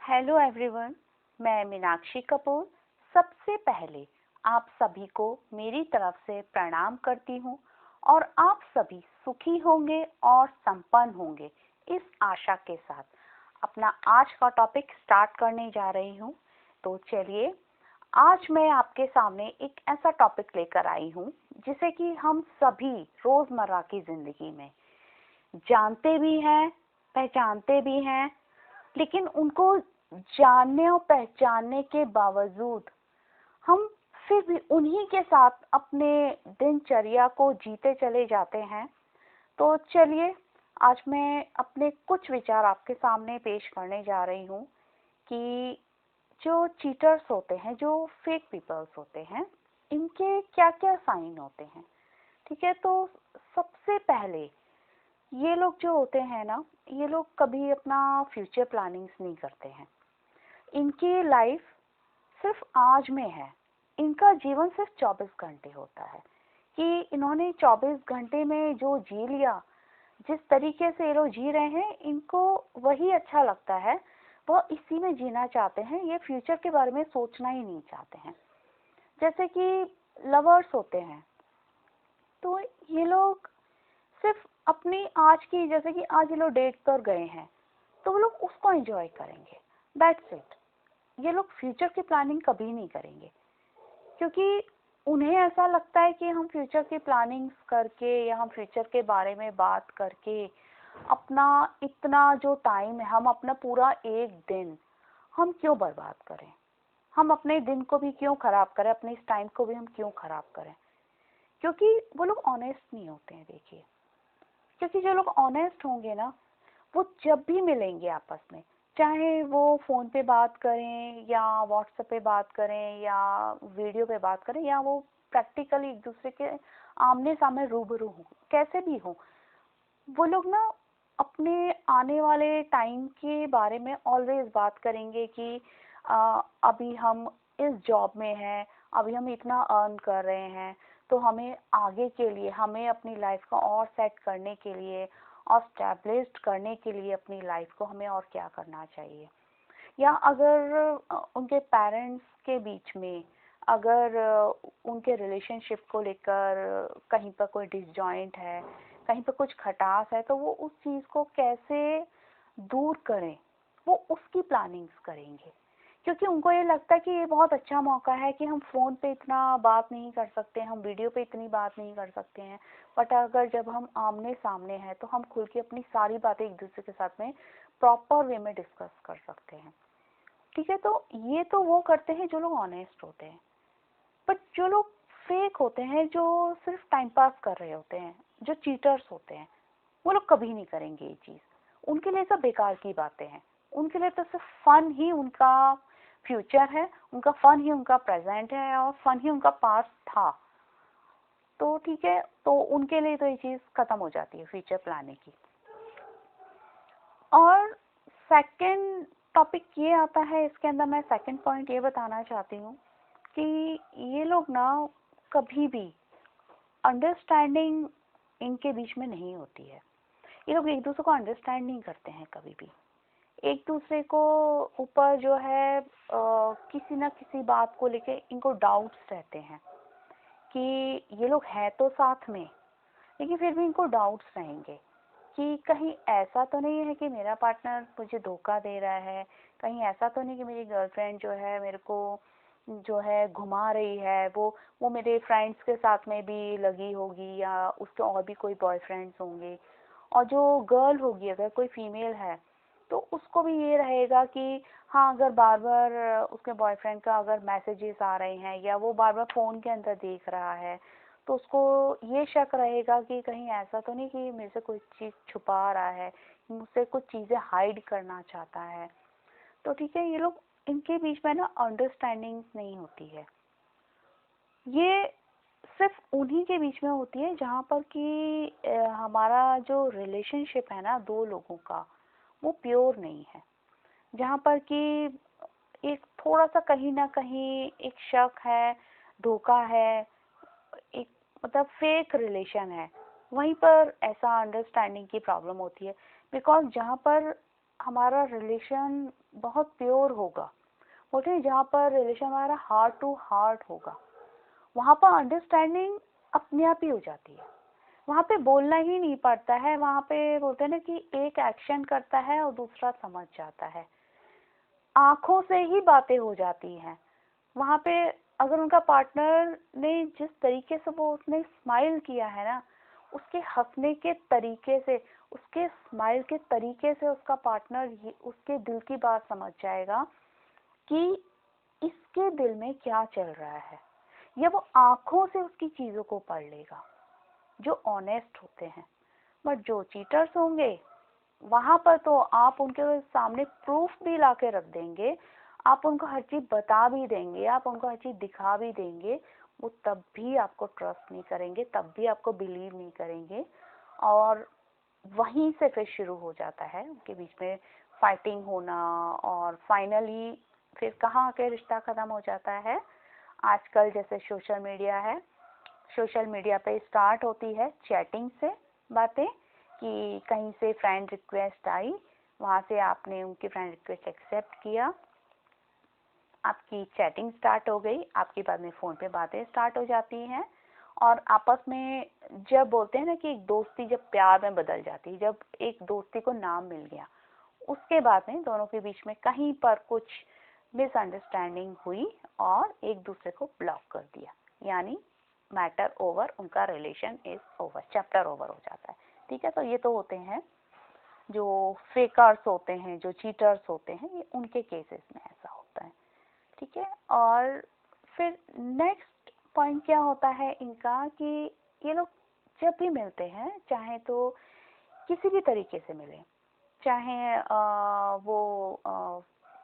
Hello everyone, मैं मीनाक्षी कपूर सबसे पहले आप सभी को मेरी तरफ से प्रणाम करती हूँ और आप सभी सुखी होंगे और संपन्न होंगे इस आशा के साथ अपना आज का टॉपिक स्टार्ट करने जा रही हूँ। तो चलिए, आज मैं आपके सामने एक ऐसा टॉपिक लेकर आई हूँ जिसे कि हम सभी रोजमर्रा की जिंदगी में जानते भी हैं, पहचानते भी हैं, लेकिन उनको जानने और पहचानने के बावजूद हम फिर भी उन्हीं के साथ अपने दिनचर्या को जीते चले जाते हैं। तो चलिए, आज मैं अपने कुछ विचार आपके सामने पेश करने जा रही हूँ कि जो चीटर्स होते हैं, जो फेक पीपल्स होते हैं, इनके क्या क्या साइन होते हैं। ठीक है, तो सबसे पहले ये लोग जो होते हैं ना, ये लोग कभी अपना फ्यूचर प्लानिंग्स नहीं करते हैं। इनकी लाइफ सिर्फ आज में है। इनका जीवन सिर्फ 24 घंटे होता है कि इन्होंने 24 घंटे में जो जी लिया, जिस तरीके से ये लोग जी रहे हैं, इनको वही अच्छा लगता है, वो इसी में जीना चाहते हैं। ये फ्यूचर के बारे में सोचना ही नहीं चाहते हैं। जैसे कि लवर्स होते हैं, तो ये लोग सिर्फ अपनी आज की, जैसे कि आज ये लोग डेट पर गए हैं तो वो लोग उसको एंजॉय करेंगे, दैट्स इट। ये लोग फ्यूचर की प्लानिंग कभी नहीं करेंगे, क्योंकि उन्हें ऐसा लगता है कि हम फ्यूचर की प्लानिंग्स करके या हम फ्यूचर के बारे में बात करके अपना इतना जो टाइम है, हम अपना पूरा एक दिन हम क्यों बर्बाद करें, हम अपने दिन को भी क्यों खराब करें, अपने इस टाइम को भी हम क्यों खराब करें। क्योंकि वो लोग ऑनेस्ट नहीं होते हैं। देखिए, क्योंकि जो लोग ऑनेस्ट होंगे ना, वो जब भी मिलेंगे आपस में, चाहे वो फोन पे बात करें या व्हाट्सएप पे बात करें या वीडियो पे बात करें या वो प्रैक्टिकली एक दूसरे के आमने सामने रूबरू हो, कैसे भी हो, वो लोग ना अपने आने वाले टाइम के बारे में ऑलवेज बात करेंगे कि अभी हम इस जॉब में हैं, अभी हम इतना अर्न कर रहे हैं, तो हमें आगे के लिए, हमें अपनी लाइफ को और सेट करने के लिए और स्टैब्लिश्ड करने के लिए अपनी लाइफ को हमें और क्या करना चाहिए। या अगर उनके पेरेंट्स के बीच में अगर उनके रिलेशनशिप को लेकर कहीं पर कोई डिसजॉइंट है, कहीं पर कुछ खटास है, तो वो उस चीज़ को कैसे दूर करें, वो उसकी प्लानिंग्स करेंगे। क्योंकि उनको ये लगता है कि ये बहुत अच्छा मौका है कि हम फ़ोन पे इतना बात नहीं कर सकते, हम वीडियो पे इतनी बात नहीं कर सकते हैं, बट अगर जब हम आमने सामने हैं तो हम खुल के अपनी सारी बातें एक दूसरे के साथ में प्रॉपर वे में डिस्कस कर सकते हैं। ठीक है, तो ये तो वो करते हैं जो लोग ऑनेस्ट होते हैं। बट जो लोग फेक होते हैं, जो सिर्फ टाइम पास कर रहे होते हैं, जो चीटर्स होते हैं, वो लोग कभी नहीं करेंगे ये चीज़। उनके लिए सब बेकार की बातें हैं। उनके लिए तो सिर्फ फन ही उनका फ्यूचर है, उनका फन ही उनका प्रेजेंट है और फन ही उनका पास्ट था। तो ठीक है, तो उनके लिए तो ये चीज़ खत्म हो जाती है फ्यूचर प्लानिंग की। और सेकंड टॉपिक ये आता है, इसके अंदर मैं सेकंड पॉइंट ये बताना चाहती हूँ कि ये लोग ना कभी भी अंडरस्टैंडिंग इनके बीच में नहीं होती है। ये लोग एक दूसरे को अंडरस्टैंड नहीं करते हैं कभी भी। एक दूसरे को ऊपर जो है किसी ना किसी बात को लेके इनको डाउट्स रहते हैं कि ये लोग हैं तो साथ में, लेकिन फिर भी इनको डाउट्स रहेंगे कि कहीं ऐसा तो नहीं है कि मेरा पार्टनर मुझे धोखा दे रहा है, कहीं ऐसा तो नहीं कि मेरी गर्लफ्रेंड जो है मेरे को जो है घुमा रही है, वो मेरे फ्रेंड्स के साथ में भी लगी होगी या उसके और भी कोई बॉयफ्रेंड्स होंगे। और जो गर्ल होगी, अगर कोई फीमेल है, तो उसको भी ये रहेगा कि हाँ, अगर बार बार उसके बॉयफ्रेंड का अगर मैसेजेस आ रहे हैं या वो बार बार फ़ोन के अंदर देख रहा है, तो उसको ये शक रहेगा कि कहीं ऐसा तो नहीं कि मेरे से कोई चीज़ छुपा रहा है, मुझसे कुछ चीज़ें हाइड करना चाहता है। तो ठीक है, ये लोग, इनके बीच में ना अंडरस्टैंडिंग नहीं होती है। ये सिर्फ उन्हीं के बीच में होती है जहाँ पर कि हमारा जो रिलेशनशिप है ना दो लोगों का, वो प्योर नहीं है। जहाँ पर कि एक थोड़ा सा कहीं ना कहीं एक शक है, धोखा है, एक मतलब फेक रिलेशन है, वहीं पर ऐसा अंडरस्टैंडिंग की प्रॉब्लम होती है। बिकॉज जहाँ पर हमारा रिलेशन बहुत प्योर होगा, बोलते हैं जहाँ पर रिलेशन हमारा हार्ट टू हार्ट होगा, वहाँ पर अंडरस्टैंडिंग अपने आप ही हो जाती है। वहाँ पे बोलना ही नहीं पड़ता है, वहाँ पे बोलते हैं ना कि एक एक्शन करता है और दूसरा समझ जाता है, आंखों से ही बातें हो जाती हैं। वहाँ पे अगर उनका पार्टनर ने जिस तरीके से वो उसने स्माइल किया है ना, उसके हंसने के तरीके से, उसके स्माइल के तरीके से उसका पार्टनर उसके दिल की बात समझ जाएगा कि इसके दिल में क्या चल रहा है, या वो आंखों से उसकी चीजों को पढ़ लेगा, जो ऑनेस्ट होते हैं। बट जो चीटर्स होंगे, वहां पर तो आप उनके सामने प्रूफ भी ला के रख देंगे, आप उनको हर चीज बता भी देंगे, आप उनको हर चीज दिखा भी देंगे, वो तब भी आपको ट्रस्ट नहीं करेंगे, तब भी आपको बिलीव नहीं करेंगे। और वहीं से फिर शुरू हो जाता है उनके बीच में फाइटिंग होना, और फाइनली फिर कहाँ आके रिश्ता खत्म हो जाता है। आजकल जैसे सोशल मीडिया है, सोशल मीडिया पे स्टार्ट होती है चैटिंग से बातें, कि कहीं से फ्रेंड रिक्वेस्ट आई, वहाँ से आपने उनकी फ्रेंड रिक्वेस्ट एक्सेप्ट किया, आपकी चैटिंग स्टार्ट हो गई, आपकी बाद में फ़ोन पे बातें स्टार्ट हो जाती हैं, और आपस में जब बोलते हैं ना कि एक दोस्ती जब प्यार में बदल जाती है, जब एक दोस्ती को नाम मिल गया, उसके बाद में दोनों के बीच में कहीं पर कुछ मिसअंडरस्टैंडिंग हुई और एक दूसरे को ब्लॉक कर दिया, यानी मैटर ओवर, उनका relation is over, chapter over हो जाता है। ठीक है, तो ये तो होते हैं जो फेकर्स होते हैं, जो चीटर्स होते हैं, ये उनके केसेस में ऐसा होता है। ठीक है, और फिर नेक्स्ट पॉइंट क्या होता है इनका कि ये लोग जब भी मिलते हैं, चाहे तो किसी भी तरीके से मिले, चाहे वो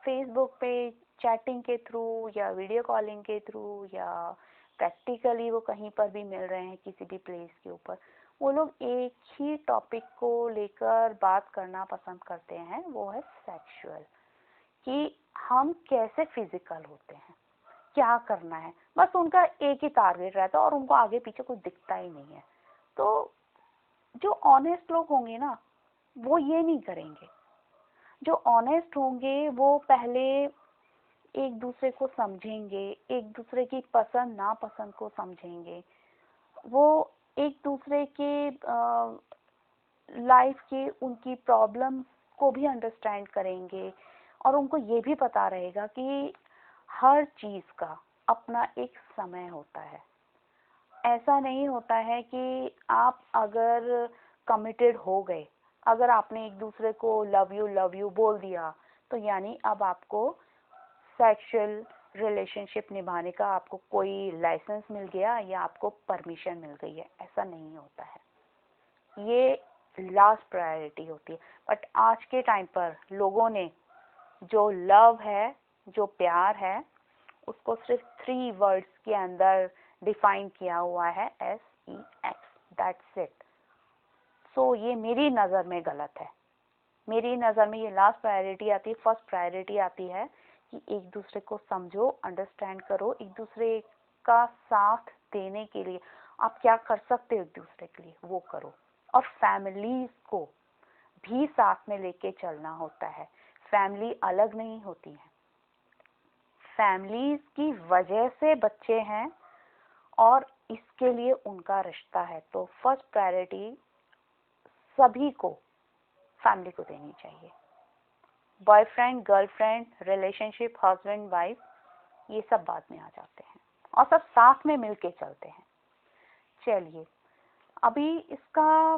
फेसबुक पे चैटिंग के थ्रू, या वीडियो कॉलिंग के थ्रू, या प्रैक्टिकली वो कहीं पर भी मिल रहे हैं किसी भी प्लेस के ऊपर, वो लोग एक ही टॉपिक को लेकर बात करना पसंद करते हैं, वो है सेक्सुअल, कि हम कैसे फिजिकल होते हैं, क्या करना है, बस उनका एक ही टारगेट रहता है और उनको आगे पीछे कुछ दिखता ही नहीं है। तो जो ऑनेस्ट लोग होंगे ना, वो ये नहीं करेंगे। जो ऑनेस्ट होंगे वो पहले एक दूसरे को समझेंगे, एक दूसरे की पसंद नापसंद को समझेंगे, वो एक दूसरे के लाइफ के उनकी प्रॉब्लम्स को भी अंडरस्टैंड करेंगे, और उनको ये भी पता रहेगा कि हर चीज का अपना एक समय होता है। ऐसा नहीं होता है कि आप अगर कमिटेड हो गए, अगर आपने एक दूसरे को लव यू बोल दिया, तो यानी अब आपको सेक्सुअल रिलेशनशिप निभाने का आपको कोई लाइसेंस मिल गया या आपको परमिशन मिल गई है, ऐसा नहीं होता है। ये लास्ट प्रायोरिटी होती है। बट आज के टाइम पर लोगों ने जो लव है, जो प्यार है, उसको सिर्फ 3 वर्ड्स के अंदर डिफाइन किया हुआ है, SEX, दैट्स इट। सो ये मेरी नज़र में गलत है। मेरी नज़र में ये लास्ट प्रायोरिटी आती है, फर्स्ट प्रायोरिटी आती है कि एक दूसरे को समझो, अंडरस्टैंड करो, एक दूसरे का साथ देने के लिए आप क्या कर सकते हो एक दूसरे के लिए वो करो, और फैमिलीज को भी साथ में लेके चलना होता है। फैमिली अलग नहीं होती है, फैमिलीज की वजह से बच्चे हैं और इसके लिए उनका रिश्ता है। तो फर्स्ट प्रायोरिटी सभी को फैमिली को देनी चाहिए। Boyfriend girlfriend relationship, husband wife, ये सब बाद में आ जाते हैं और सब साथ में मिलके चलते हैं। चलिए, अभी इसका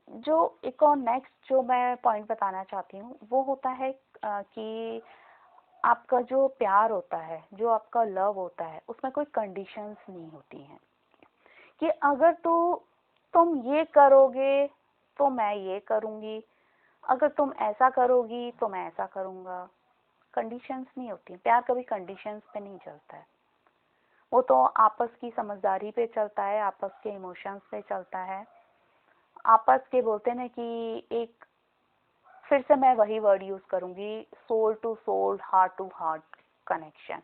जो एक और नेक्स्ट जो मैं पॉइंट बताना चाहती हूँ वो होता है कि आपका जो प्यार होता है, जो आपका लव होता है, उसमें कोई कंडीशंस नहीं होती हैं कि अगर तुम ये करोगे तो मैं ये करूँगी, अगर तुम ऐसा करोगी तो मैं ऐसा करूँगा। कंडीशंस नहीं होती, प्यार कभी कंडीशंस पे नहीं चलता है, वो तो आपस की समझदारी पे चलता है, आपस के इमोशंस पे चलता है, आपस के बोलते ना कि एक, फिर से मैं वही वर्ड यूज करूंगी, soul to soul, heart to heart connection.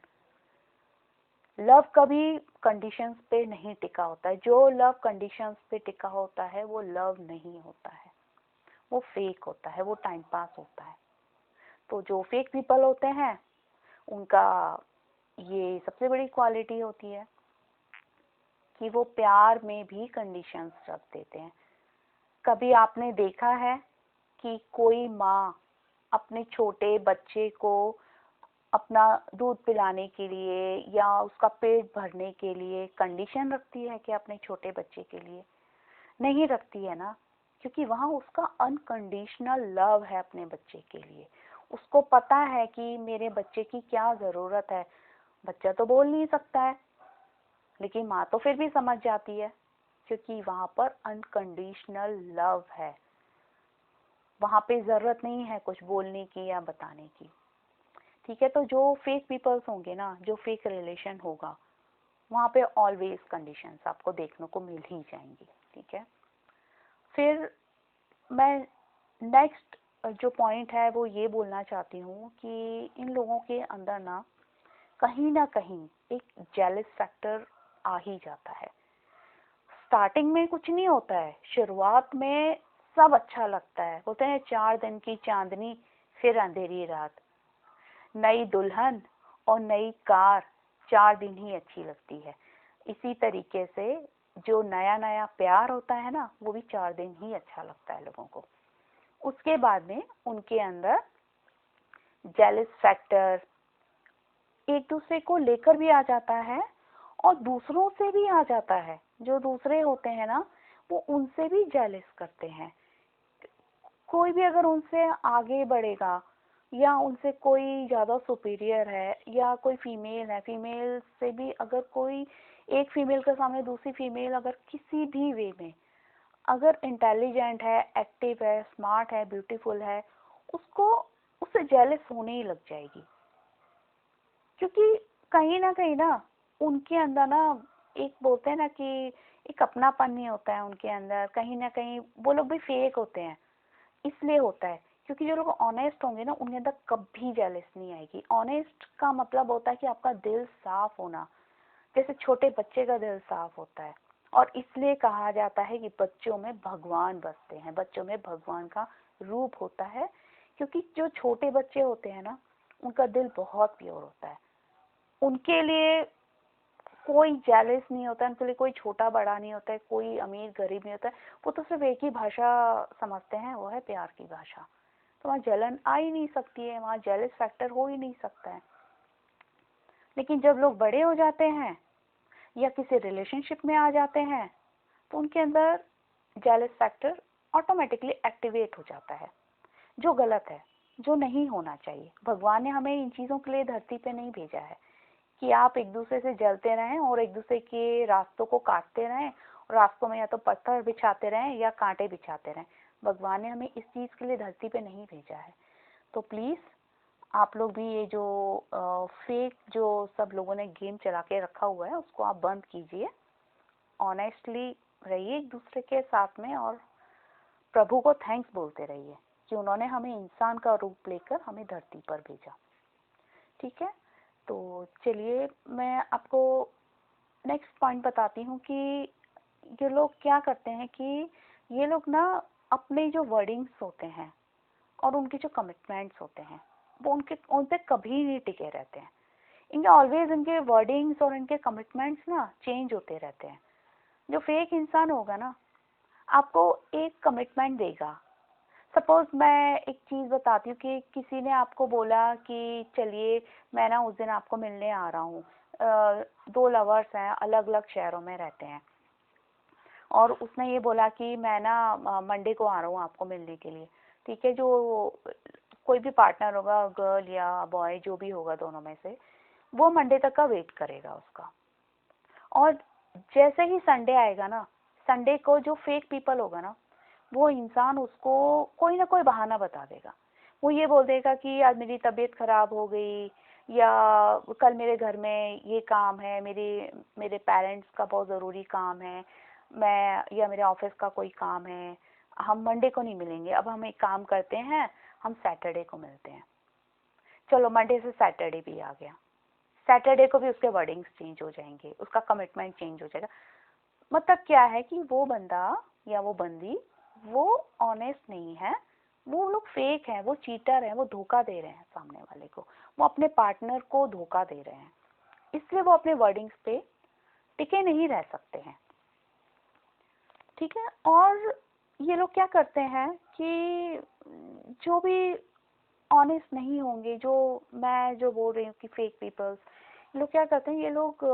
Love कभी कंडीशंस पे नहीं टिका होता है, जो लव कंडीशंस पे टिका होता है वो लव नहीं होता है, वो फेक होता है, वो टाइम पास होता है। तो जो फेक पीपल होते हैं उनका ये सबसे बड़ी क्वालिटी होती है कि वो प्यार में भी कंडीशंस रख देते हैं। कभी आपने देखा है कि कोई माँ अपने छोटे बच्चे को अपना दूध पिलाने के लिए या उसका पेट भरने के लिए कंडीशन रखती है कि अपने छोटे बच्चे के लिए? नहीं रखती है ना, क्योंकि वहाँ उसका अनकंडीशनल लव है अपने बच्चे के लिए। उसको पता है कि मेरे बच्चे की क्या ज़रूरत है। बच्चा तो बोल नहीं सकता है, लेकिन माँ तो फिर भी समझ जाती है, क्योंकि वहाँ पर अनकंडीशनल लव है। वहाँ पे ज़रूरत नहीं है कुछ बोलने की या बताने की। ठीक है, तो जो फेक पीपल्स होंगे ना, जो फेक रिलेशन होगा, वहाँ पे ऑलवेज कंडीशंस आपको देखने को मिल ही जाएंगी। ठीक है, फिर मैं नेक्स्ट जो पॉइंट है वो ये बोलना चाहती हूँ कि इन लोगों के अंदर ना कहीं एक जेलस फैक्टर आ ही जाता है। स्टार्टिंग में कुछ नहीं होता है, शुरुआत में सब अच्छा लगता है। बोलते हैं 4 दिन की चांदनी फिर अंधेरी रात। नई दुल्हन और नई कार 4 दिन ही अच्छी लगती है। इसी तरीके से जो नया नया प्यार होता है ना, वो भी 4 दिन ही अच्छा लगता है लोगों को। उसके बाद में उनके अंदर जेलस फैक्टर एक दूसरे को लेकर भी आ जाता है और दूसरों से भी आ जाता है। जो दूसरे होते हैं ना, वो उनसे भी जेलस करते हैं। कोई भी अगर उनसे आगे बढ़ेगा या उनसे कोई ज़्यादा सुपीरियर है या कोई फीमेल है, फीमेल से भी अगर कोई एक फीमेल के सामने दूसरी फीमेल अगर किसी भी वे में अगर इंटेलिजेंट है, एक्टिव है, स्मार्ट है, ब्यूटीफुल है, उसको उससे जेलस होने ही लग जाएगी। क्योंकि कहीं ना उनके अंदर ना एक बोलते हैं ना कि एक अपनापन नहीं होता है उनके अंदर। कहीं ना कहीं वो लोग भी फेक होते हैं, इसलिए होता है क्योंकि जो लोग ऑनेस्ट होंगे ना, उनके अंदर कभी जेलस नहीं आएगी। ऑनेस्ट का मतलब होता है कि आपका दिल साफ होना, जैसे छोटे बच्चे का दिल साफ होता है। और इसलिए कहा जाता है कि बच्चों में भगवान बसते हैं, बच्चों में भगवान का रूप होता है। क्योंकि जो छोटे बच्चे होते हैं ना, उनका दिल बहुत प्योर होता है। उनके लिए कोई जेलस नहीं होता है, उनके लिए कोई छोटा बड़ा नहीं होता है, कोई अमीर गरीब नहीं होता है। वो तो सिर्फ एक ही भाषा समझते हैं, वो है प्यार की भाषा। तो वहाँ जलन आ ही नहीं सकती है, वहाँ जेलस फैक्टर हो ही नहीं सकता है। लेकिन जब लोग बड़े हो जाते हैं या किसी रिलेशनशिप में आ जाते हैं, तो उनके अंदर जेलस फैक्टर ऑटोमेटिकली एक्टिवेट हो जाता है, जो गलत है, जो नहीं होना चाहिए। भगवान ने हमें इन चीज़ों के लिए धरती पे नहीं भेजा है कि आप एक दूसरे से जलते रहें और एक दूसरे के रास्तों को काटते रहें और रास्तों में या तो पत्थर बिछाते रहें या कांटे बिछाते रहें। भगवान ने हमें इस चीज़ के लिए धरती पे नहीं भेजा है। तो प्लीज़ आप लोग भी ये जो फेक जो सब लोगों ने गेम चला के रखा हुआ है, उसको आप बंद कीजिए। ऑनेस्टली रहिए एक दूसरे के साथ में और प्रभु को थैंक्स बोलते रहिए कि उन्होंने हमें इंसान का रूप लेकर हमें धरती पर भेजा। ठीक है, तो चलिए मैं आपको नेक्स्ट पॉइंट बताती हूँ कि ये लोग क्या करते हैं कि ये लोग ना अपने जो वर्डिंग्स होते हैं और उनके जो कमिटमेंट्स होते हैं, वो उन पे कभी नहीं टिके रहते हैं। इनके ऑलवेज इनके वर्डिंग्स और इनके कमिटमेंट्स ना चेंज होते रहते हैं। जो फेक इंसान होगा ना, आपको एक कमिटमेंट देगा। सपोज मैं एक चीज़ बताती हूँ कि किसी ने आपको बोला कि चलिए मैं ना उस दिन आपको मिलने आ रहा हूँ। 2 लवर्स हैं, अलग अलग शहरों में रहते हैं, और उसने ये बोला कि मैं ना मंडे को आ रहा हूँ आपको मिलने के लिए। ठीक है, जो कोई भी पार्टनर होगा, गर्ल या बॉय जो भी होगा दोनों में से, वो मंडे तक का वेट करेगा उसका। और जैसे ही संडे आएगा ना, संडे को जो फेक पीपल होगा ना, वो इंसान उसको कोई ना कोई बहाना बता देगा। वो ये बोल देगा कि आज मेरी तबीयत खराब हो गई, या कल मेरे घर में ये काम है, मेरे पेरेंट्स का बहुत ज़रूरी काम है, मैं या मेरे ऑफिस का कोई काम है, हम मंडे को नहीं मिलेंगे। अब हम एक काम करते हैं, हम सैटरडे को मिलते हैं। चलो मंडे से सैटरडे भी आ गया, सैटरडे को भी उसके वर्डिंग्स चेंज हो जाएंगे, उसका कमिटमेंट चेंज हो जाएगा। मतलब क्या है कि वो बंदा या वो बंदी वो ऑनेस्ट नहीं है, वो लोग फेक हैं, वो चीटर हैं, वो धोखा दे रहे हैं सामने वाले को, वो अपने पार्टनर को धोखा दे रहे हैं, इसलिए वो अपने वर्डिंग्स पे टिके नहीं रह सकते हैं। ठीक है। और ये लोग क्या करते हैं कि जो भी ऑनेस्ट नहीं होंगे, जो मैं जो बोल रही हूँ कि फेक पीपल्स, ये लोग क्या करते हैं, ये लोग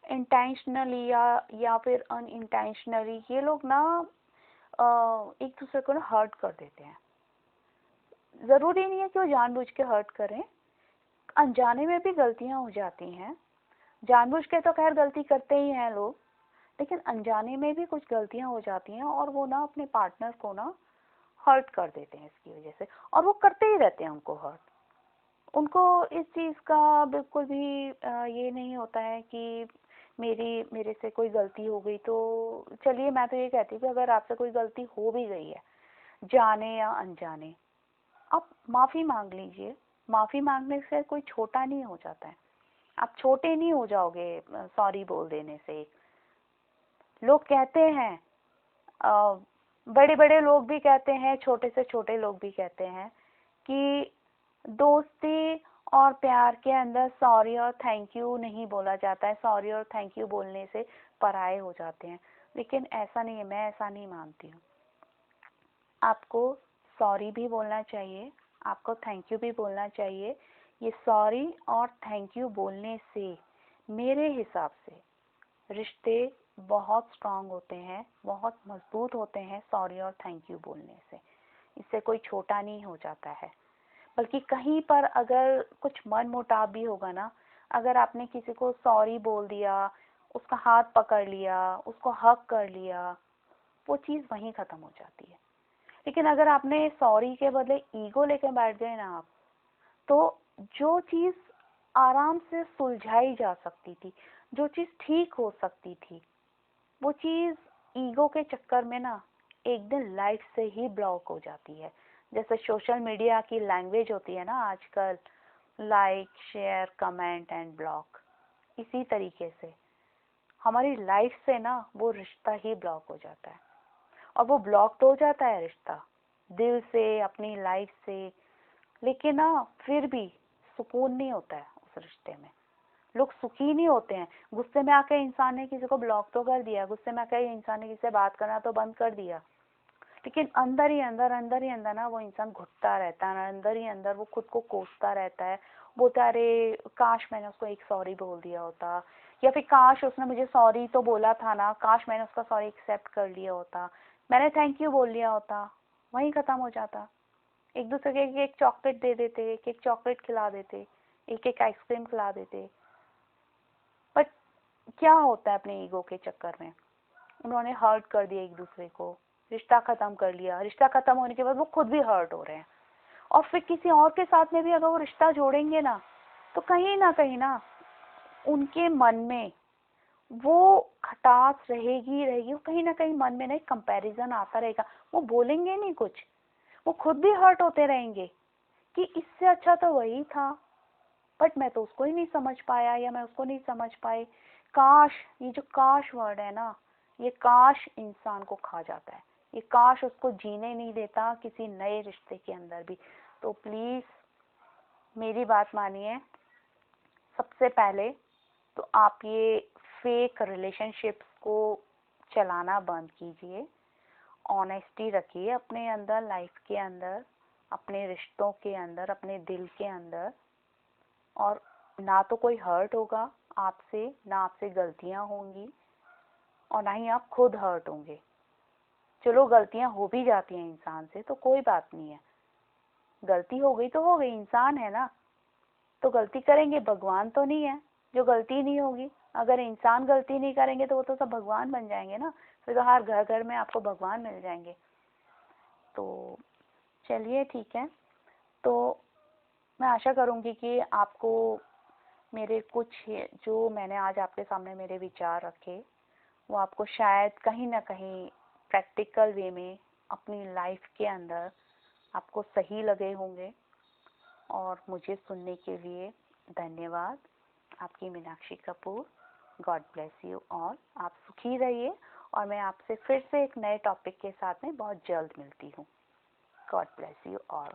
इंटेंशनली या फिर अनइंटेंशनली ये लोग ना एक दूसरे को ना हर्ट कर देते हैं। ज़रूरी नहीं है कि वो जानबूझ के हर्ट करें, अनजाने में भी गलतियां हो जाती हैं। जानबूझ के तो खैर गलती करते ही हैं लोग, लेकिन अनजाने में भी कुछ गलतियां हो जाती हैं और वो ना अपने पार्टनर को ना हर्ट कर देते हैं इसकी वजह से, और वो करते ही रहते हैं उनको हर्ट। उनको इस चीज़ का बिल्कुल भी ये नहीं होता है कि मेरे से कोई गलती हो गई तो चलिए, मैं तो ये कहती हूँ कि अगर आपसे कोई गलती हो भी गई है, जाने या अनजाने, आप माफ़ी मांग लीजिए। माफ़ी मांगने से कोई छोटा नहीं हो जाता है, आप छोटे नहीं हो जाओगे सॉरी बोल देने से। लोग कहते हैं, बड़े बड़े लोग भी कहते हैं, छोटे से छोटे लोग भी कहते हैं कि दोस्ती और प्यार के अंदर सॉरी और थैंक यू नहीं बोला जाता है, सॉरी और थैंक यू बोलने से पराये हो जाते हैं। लेकिन ऐसा नहीं है, मैं ऐसा नहीं मानती हूँ। आपको सॉरी भी बोलना चाहिए, आपको थैंक यू भी बोलना चाहिए। ये सॉरी और थैंक यू बोलने से मेरे हिसाब से रिश्ते बहुत स्ट्रांग होते हैं, बहुत मजबूत होते हैं सॉरी और थैंक यू बोलने से। इससे कोई छोटा नहीं हो जाता है। बल्कि कहीं पर अगर कुछ मन मुटाव भी होगा ना, अगर आपने किसी को सॉरी बोल दिया, उसका हाथ पकड़ लिया, उसको हग कर लिया, वो चीज़ वहीं ख़त्म हो जाती है। लेकिन अगर आपने सॉरी के बदले ईगो लेके बैठ गए ना आप, तो जो चीज़ आराम से सुलझाई जा सकती थी, जो चीज़ ठीक हो सकती थी, वो चीज़ ईगो के चक्कर में ना एक दिन लाइफ से ही ब्लॉक हो जाती है। जैसे सोशल मीडिया की लैंग्वेज होती है ना आजकल, like share comment and block, इसी तरीके से हमारी लाइफ से ना वो रिश्ता ही ब्लॉक हो जाता है। और वो ब्लॉक तो हो जाता है रिश्ता दिल से, अपनी लाइफ से, लेकिन ना फिर भी सुकून नहीं होता है उस रिश्ते में। लोग सुखी नहीं होते हैं। गुस्से में आके इंसान ने किसी को ब्लॉक तो कर दिया, गुस्से में आके इंसान ने किसी से बात करना तो बंद कर दिया, लेकिन अंदर ही अंदर ना वो इंसान घुटता रहता है, अंदर ही अंदर वो खुद को कोसता रहता है। बोलता है अरे काश मैंने उसको एक सॉरी बोल दिया होता, या फिर काश उसने मुझे सॉरी तो बोला था ना, काश मैंने उसका सॉरी एक्सेप्ट कर लिया होता, मैंने थैंक यू बोल लिया होता, वहीं खत्म हो जाता। एक दूसरे के एक एक चॉकलेट दे देते, एक एक चॉकलेट खिला देते, एक एक आइसक्रीम खिला देते। बट क्या होता है, अपने ईगो के चक्कर में उन्होंने हर्ट कर दिया एक दूसरे को, रिश्ता खत्म कर लिया। रिश्ता खत्म होने के बाद वो खुद भी हर्ट हो रहे हैं, और फिर किसी और के साथ में भी अगर वो रिश्ता जोड़ेंगे ना, तो कहीं ना उनके मन में वो खटास रहेगी रहेगी, वो कहीं ना कहीं मन में ना एक कंपैरिजन आता रहेगा। वो बोलेंगे नहीं कुछ, वो खुद भी हर्ट होते रहेंगे कि इससे अच्छा तो वही था, बट मैं तो उसको ही नहीं समझ पाया या मैं उसको नहीं समझ पाई। काश, ये जो काश वर्ड है ना, ये काश इंसान को खा जाता है, ये काश उसको जीने नहीं देता किसी नए रिश्ते के अंदर भी। तो प्लीज मेरी बात मानिए, सबसे पहले तो आप ये फेक रिलेशनशिप्स को चलाना बंद कीजिए। ऑनेस्टी रखिए अपने अंदर, लाइफ के अंदर, अपने रिश्तों के अंदर, अपने दिल के अंदर। और ना तो कोई हर्ट होगा आपसे, ना आपसे गलतियां होंगी, और ना ही आप खुद हर्ट होंगे। चलो गलतियां हो भी जाती हैं इंसान से तो कोई बात नहीं है, गलती हो गई तो हो गई, इंसान है ना, तो गलती करेंगे, भगवान तो नहीं है जो गलती नहीं होगी। अगर इंसान गलती नहीं करेंगे तो वो तो सब भगवान बन जाएंगे ना, फिर तो हर घर घर में आपको भगवान मिल जाएंगे। तो चलिए ठीक है, तो मैं आशा करूंगी कि आपको मेरे कुछ जो मैंने आज आपके सामने मेरे विचार रखे, वो आपको शायद कहीं ना कहीं प्रैक्टिकल वे में अपनी लाइफ के अंदर आपको सही लगे होंगे। और मुझे सुनने के लिए धन्यवाद। आपकी Meenakshi Kapoor. God bless you all. आप सुखी रहिए, और मैं आपसे फिर से एक नए टॉपिक के साथ में बहुत जल्द मिलती हूँ। God bless you all.